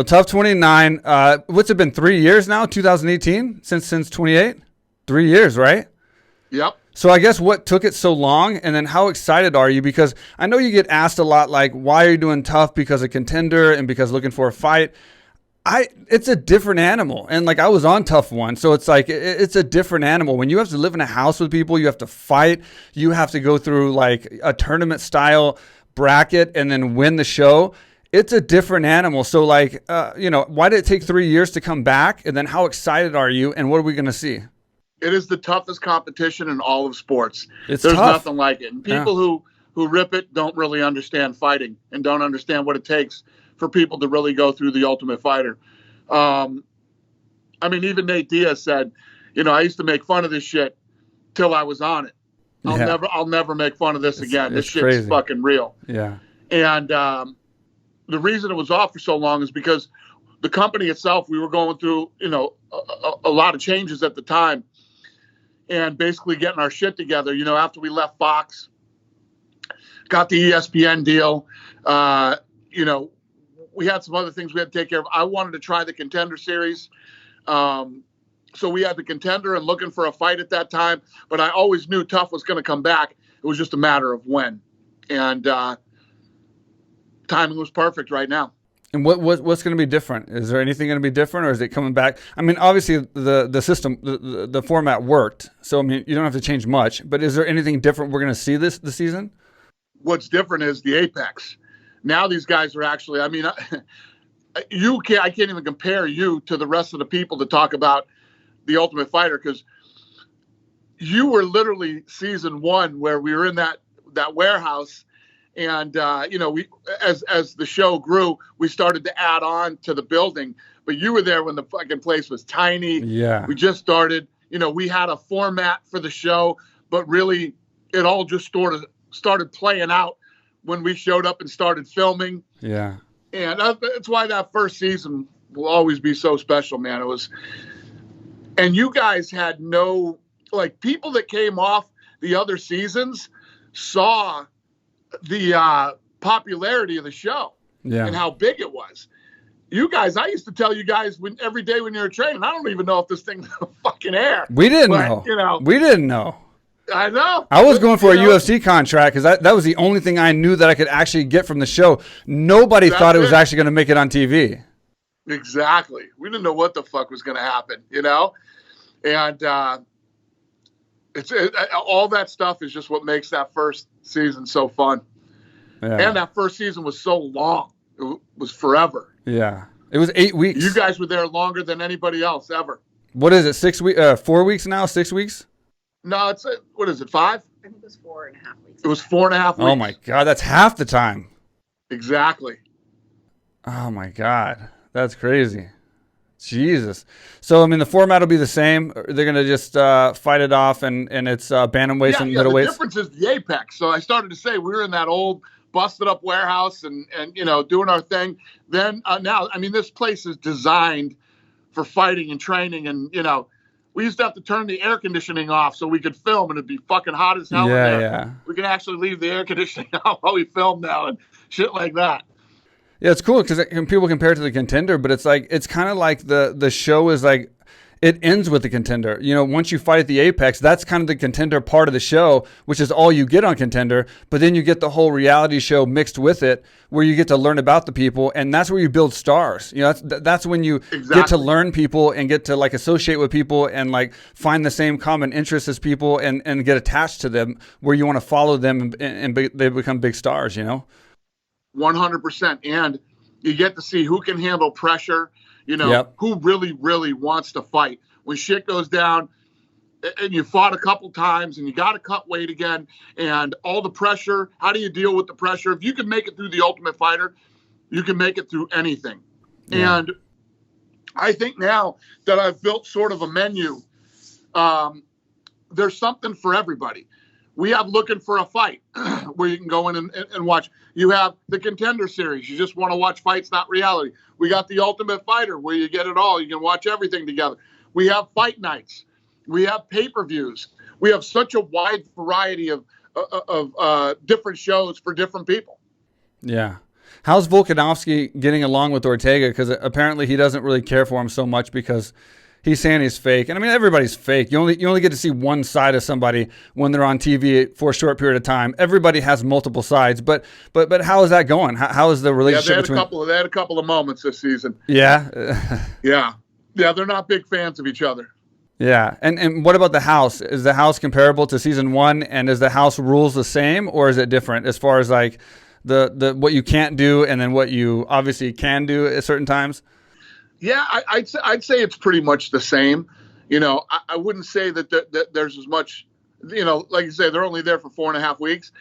So TUF 29. What's it been? 3 years now? 2018 since 28. 3 years, right? Yep. So I guess what took it so long, and then how excited are you? Because I know you get asked a lot, like, why are you doing TUF? Because of Contender and because looking for a fight. It's a different animal. And like I was on TUF 1, so it's like it's a different animal. When you have to live in a house with people, you have to fight, you have to go through like a tournament style bracket and then win the show. It's a different animal. So like why did it take 3 years to come back? And then how excited are you? And what are we going to see? It is the toughest competition in all of sports. There's tough. Nothing like it. And people who rip it don't really understand fighting and don't understand what it takes for people to really go through the Ultimate Fighter. Even Nate Diaz said, I used to make fun of this shit till I was on it. I'll never make fun of this again. This shit's crazy. Fucking real. Yeah. And the reason it was off for so long is because the company itself, we were going through, a lot of changes at the time and basically getting our shit together. After we left Fox, got the ESPN deal, we had some other things we had to take care of. I wanted to try the Contender series. So we had the Contender and looking for a fight at that time, but I always knew TUF was going to come back. It was just a matter of when. And timing was perfect right now. And what's going to be different? Is there anything going to be different, or is it coming back? I mean, obviously the system, the format worked. So, I mean, you don't have to change much. But is there anything different we're going to see this season? What's different is the Apex. Now these guys are actually, I can't even compare you to the rest of the people to talk about the Ultimate Fighter, because you were literally season 1 where we were in that warehouse, and we as the show grew, we started to add on to the building. But you were there when the fucking place was tiny. Yeah, we just started. We had a format for the show, but really it all just started playing out when we showed up and started filming. Yeah. And that's why that first season will always be so special, man. It was, and you guys had people that came off the other seasons saw the popularity of the show and how big it was. You guys, I used to tell you guys every day when you were training, I don't even know if this thing's fucking air. We didn't know. We didn't know. I know. I was going for a UFC contract because that was the only thing I knew that I could actually get from the show. Nobody thought it was actually going to make it on TV. Exactly. We didn't know what the fuck was going to happen, And all that stuff is just what makes that first season so fun. Yeah. And that first season was so long. It was forever. Yeah. It was 8 weeks. You guys were there longer than anybody else ever. What is it, 6 weeks? 4 weeks now? 6 weeks? No, it's what is it? 5? I think it was 4.5 weeks. It was 4.5 weeks. Oh my God, that's half the time. Exactly. Oh my God, that's crazy. Jesus. So I mean, the format will be the same. They're gonna just fight it off, and it's bantamweights and middleweights. The difference is the Apex. So I started to say we were in that old busted up warehouse and doing our thing. Then now, this place is designed for fighting and training, and we used to have to turn the air conditioning off so we could film, and it'd be fucking hot as hell in there. Yeah. We can actually leave the air conditioning on while we film now and shit like that. Yeah, it's cool because people compare it to the Contender, but it's kind of like the show is like, it ends with the Contender. Once you fight at the Apex, that's kind of the Contender part of the show, which is all you get on Contender. But then you get the whole reality show mixed with it, where you get to learn about the people, and that's where you build stars. That's when you get to learn people and get to like associate with people and like find the same common interests as people and get attached to them, where you want to follow them and they become big stars. 100%, and you get to see who can handle pressure. Who really, really wants to fight. When shit goes down and you fought a couple times and you got to cut weight again and all the pressure, how do you deal with the pressure? If you can make it through the Ultimate Fighter, you can make it through anything. Yeah. And I think now that I've built sort of a menu, there's something for everybody. We have Looking for a Fight, where you can go in and watch. You have the Contender series. You just want to watch fights, not reality. We got the Ultimate Fighter, where you get it all. You can watch everything together. We have fight nights. We have pay-per-views. We have such a wide variety of different shows for different people. Yeah. How's Volkanovski getting along with Ortega? Because apparently he doesn't really care for him so much because he's saying he's fake. And I mean, everybody's fake. You only get to see one side of somebody when they're on TV for a short period of time. Everybody has multiple sides. But how is that going? How is the relationship they had a couple of moments this season. Yeah. Yeah. They're not big fans of each other. Yeah. And what about the house? Is the house comparable to season 1? And is the house rules the same, or is it different as far as like the what you can't do and then what you obviously can do at certain times? Yeah, I'd say it's pretty much the same. I wouldn't say that there's as much, like you say, they're only there for 4.5 weeks.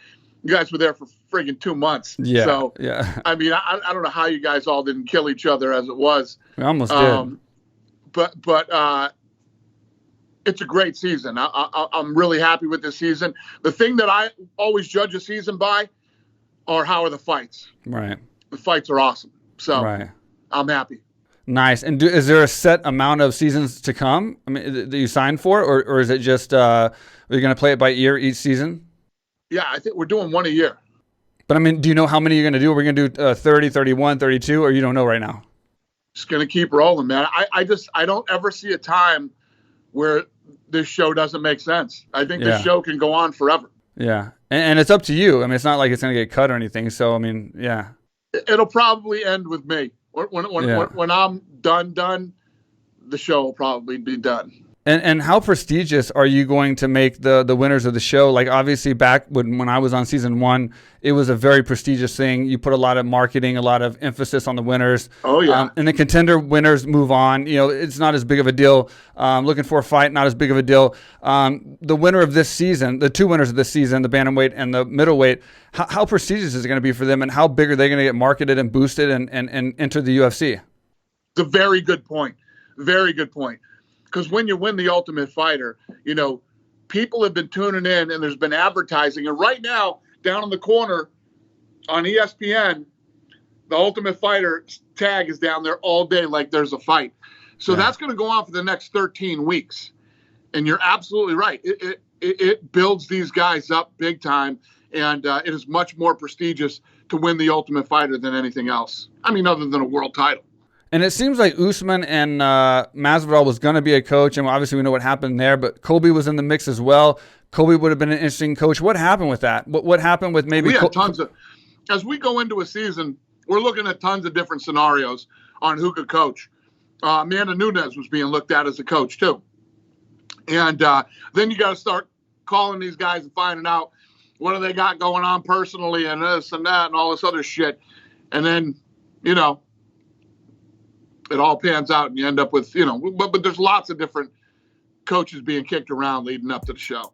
You guys were there for friggin' 2 months. Yeah. So, yeah. I mean, I don't know how you guys all didn't kill each other as it was. We almost did. But it's a great season. I'm really happy with this season. The thing that I always judge a season by are how are the fights. Right. The fights are awesome. So right. I'm happy. Nice. And is there a set amount of seasons to come? I mean, that you signed for, or is it just are you going to play it by ear each season? Yeah, I think we're doing one a year. But I mean, do you know how many you're going to do? Are we going to do 30, 31, 32, or you don't know right now? Just going to keep rolling, man. I don't ever see a time where this show doesn't make sense. I think this show can go on forever. Yeah. And it's up to you. I mean, it's not like it's going to get cut or anything. So, I mean, yeah. It'll probably end with me. When I'm done, the show will probably be done. And how prestigious are you going to make the winners of the show? Like, obviously, back when I was on season 1, it was a very prestigious thing. You put a lot of marketing, a lot of emphasis on the winners. Oh, yeah. And the contender winners move on. It's not as big of a deal. Looking for a fight, not as big of a deal. The winner of this season, the 2 winners of this season, the bantamweight and the middleweight, how prestigious is it going to be for them, and how big are they going to get marketed and boosted and enter the UFC? It's a very good point. Very good point. Because when you win the Ultimate Fighter, people have been tuning in and there's been advertising. And right now, down in the corner on ESPN, the Ultimate Fighter tag is down there all day like there's a fight. So that's going to go on for the next 13 weeks. And you're absolutely right. It builds these guys up big time. And it is much more prestigious to win the Ultimate Fighter than anything else. I mean, other than a world title. And it seems like Usman and Masvidal was going to be a coach, and obviously we know what happened there, but Colby was in the mix as well. Colby would have been an interesting coach. What happened with that? What happened with maybe... We had tons of... As we go into a season, we're looking at tons of different scenarios on who could coach. Amanda Nunes was being looked at as a coach, too. And then you got to start calling these guys and finding out what do they got going on personally and this and that and all this other shit. And then, it all pans out and you end up with, but there's lots of different coaches being kicked around leading up to the show.